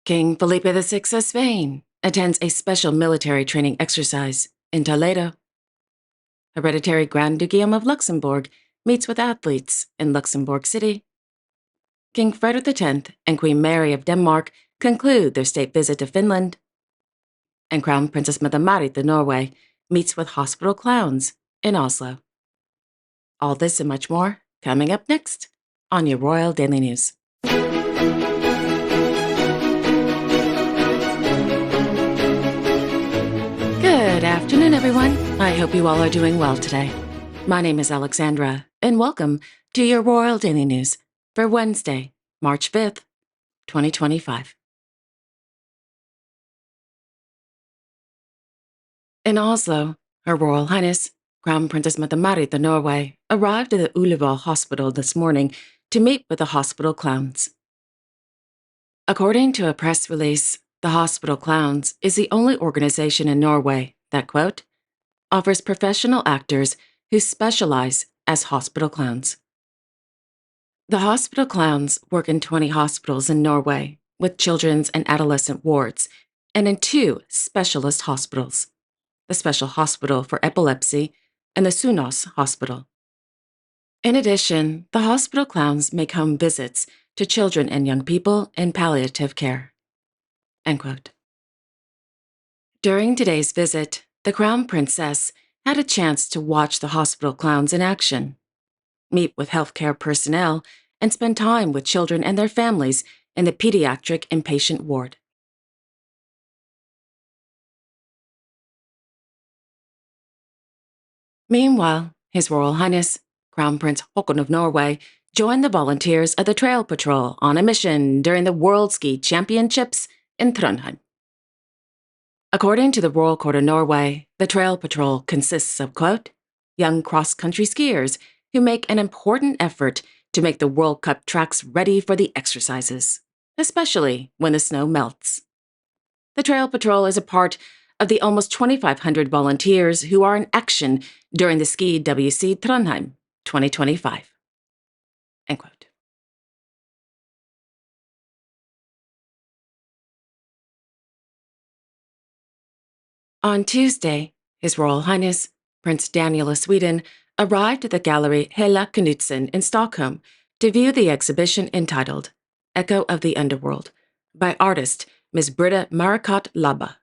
King Felipe VI of Spain attends a special military training exercise in Toledo. Hereditary Grand Duke Guillaume of Luxembourg meets with athletes in Luxembourg City. King Frederick X and Queen Mary of Denmark conclude their state visit to Finland. And Crown Princess Mette-Marit of Norway meets with hospital clowns in Oslo. All this and much more coming up next on your Royal Daily News. Good afternoon, everyone. I hope you all are doing well today. My name is Alexandra, and welcome to your Royal Daily News for Wednesday, March 5th, 2025. In Oslo, Her Royal Highness, Crown Princess Mette-Marit of Norway, arrived at the Ullevål Hospital this morning to meet with the hospital clowns. According to a press release, the Hospital Clowns is the only organization in Norway that, quote, offers professional actors who specialize as hospital clowns. The Hospital Clowns work in 20 hospitals in Norway with children's and adolescent wards and in 2 specialist hospitals, the Special Hospital for Epilepsy and the Sunnaas Hospital. In addition, the Hospital Clowns make home visits to children and young people in palliative care. End quote. During today's visit, the Crown Princess had a chance to watch the Hospital Clowns in action, meet with healthcare personnel, and spend time with children and their families in the pediatric inpatient ward. Meanwhile, His Royal Highness, Crown Prince Haakon of Norway, joined the volunteers of the Trail Patrol on a mission during the World Ski Championships in Trondheim. According to the Royal Court of Norway, the Trail Patrol consists of, quote, young cross-country skiers who make an important effort to make the World Cup tracks ready for the exercises, especially when the snow melts. The Trail Patrol is a part of the almost 2,500 volunteers who are in action during the Ski WC Trondheim 2025. End quote. On Tuesday, His Royal Highness, Prince Daniel of Sweden, arrived at the gallery Hella Knudsen in Stockholm to view the exhibition entitled Echo of the Underworld by artist Ms. Britta Marikot Labba.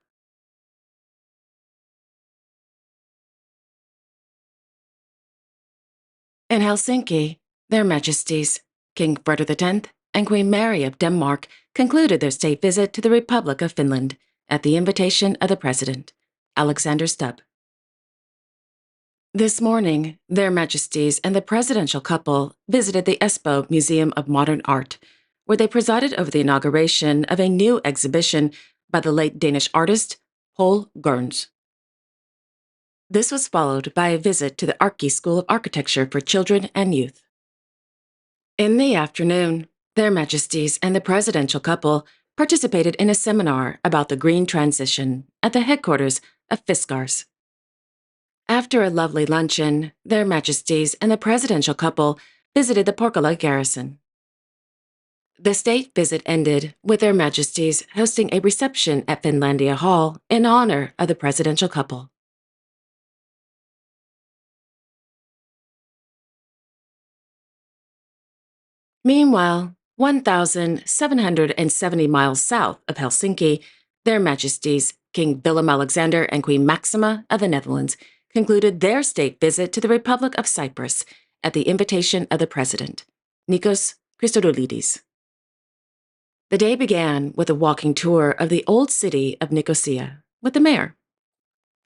In Helsinki, Their Majesties, King Frederick X and Queen Mary of Denmark concluded their state visit to the Republic of Finland at the invitation of the President, Alexander Stubb. This morning, Their Majesties and the presidential couple visited the Espoo Museum of Modern Art, where they presided over the inauguration of a new exhibition by the late Danish artist Paul Gurns. This was followed by a visit to the Arki School of Architecture for Children and Youth. In the afternoon, Their Majesties and the presidential couple participated in a seminar about the green transition at the headquarters of Fiskars. After a lovely luncheon, Their Majesties and the presidential couple visited the Porkala garrison. The state visit ended with Their Majesties hosting a reception at Finlandia Hall in honor of the presidential couple. Meanwhile, 1,770 miles south of Helsinki, Their Majesties King Willem-Alexander and Queen Maxima of the Netherlands concluded their state visit to the Republic of Cyprus at the invitation of the President, Nikos Christodoulidis. The day began with a walking tour of the old city of Nicosia with the mayor.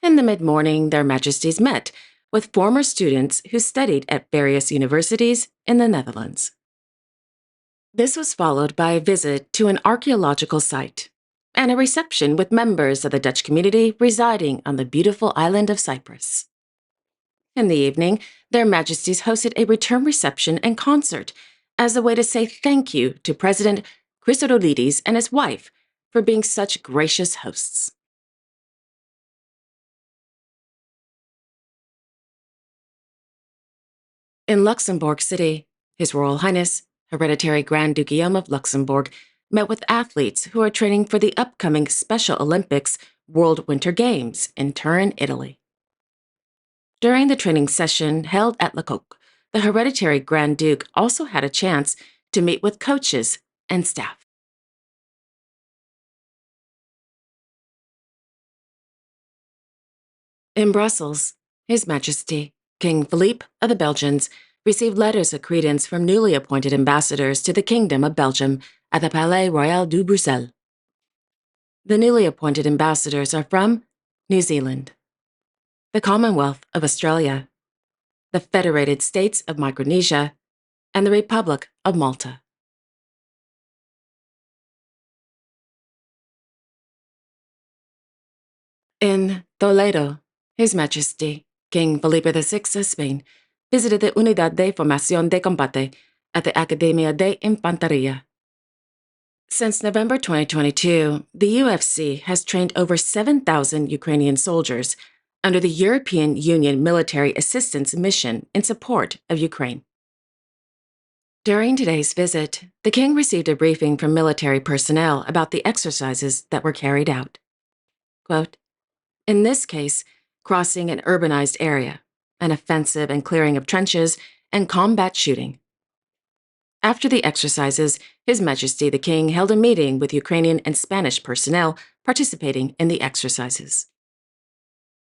In the mid-morning, Their Majesties met with former students who studied at various universities in the Netherlands. This was followed by a visit to an archaeological site and a reception with members of the Dutch community residing on the beautiful island of Cyprus. In the evening, Their Majesties hosted a return reception and concert as a way to say thank you to President Christodoulidis and his wife for being such gracious hosts. In Luxembourg City, His Royal Highness, Hereditary Grand Duke Guillaume of Luxembourg, met with athletes who are training for the upcoming Special Olympics World Winter Games in Turin, Italy. During the training session held at Le Coq, the hereditary Grand Duke also had a chance to meet with coaches and staff. In Brussels, His Majesty, King Philippe of the Belgians, received letters of credence from newly appointed ambassadors to the Kingdom of Belgium at the Palais Royal de Bruxelles. The newly appointed ambassadors are from New Zealand, the Commonwealth of Australia, the Federated States of Micronesia, and the Republic of Malta. In Toledo, His Majesty, King Felipe VI of Spain, visited the Unidad de Formación de Combate at the Academia de Infantería. Since November 2022, the UFC has trained over 7,000 Ukrainian soldiers under the European Union Military Assistance Mission in support of Ukraine. During today's visit, the king received a briefing from military personnel about the exercises that were carried out. Quote, "In this case, crossing an urbanized area, an offensive and clearing of trenches, and combat shooting." After the exercises, His Majesty the King held a meeting with Ukrainian and Spanish personnel participating in the exercises.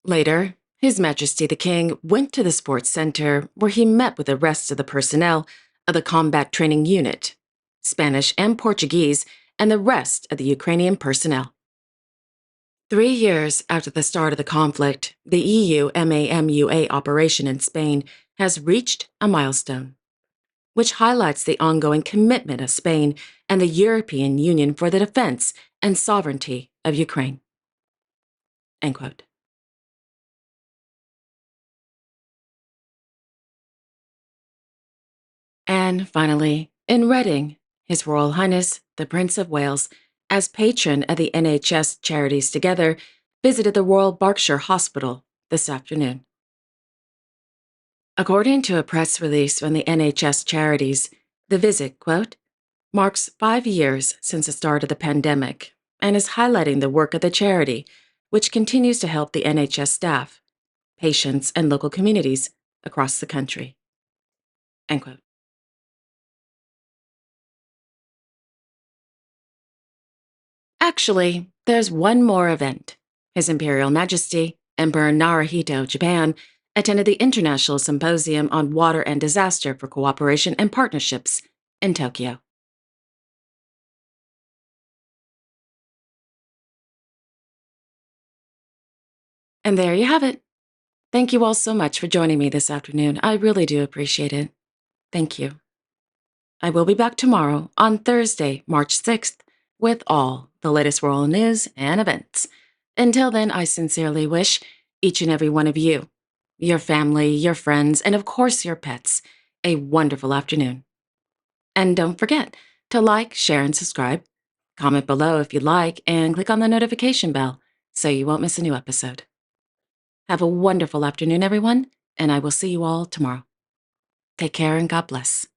Later, His Majesty the King went to the sports center where he met with the rest of the personnel of the Combat Training Unit, Spanish and Portuguese, and the rest of the Ukrainian personnel. 3 years after the start of the conflict, the EU MAMUA operation in Spain has reached a milestone, which highlights the ongoing commitment of Spain and the European Union for the defense and sovereignty of Ukraine. End quote. And finally, in Reading, His Royal Highness, the Prince of Wales, as patron of the NHS Charities Together, visited the Royal Berkshire Hospital this afternoon. According to a press release from the NHS Charities, the visit, quote, marks 5 years since the start of the pandemic and is highlighting the work of the charity, which continues to help the NHS staff, patients, and local communities across the country. End quote. Actually, there's one more event. His Imperial Majesty, Emperor Naruhito of Japan, attended the International Symposium on Water and Disaster for Cooperation and Partnerships in Tokyo. And there you have it. Thank you all so much for joining me this afternoon. I really do appreciate it. Thank you. I will be back tomorrow on Thursday, March 6th, with all the latest royal news and events. Until then, I sincerely wish each and every one of you, your family, your friends, and of course your pets, a wonderful afternoon. And don't forget to like, share, and subscribe. Comment below if you like, and click on the notification bell so you won't miss a new episode. Have a wonderful afternoon, everyone, and I will see you all tomorrow. Take care and God bless.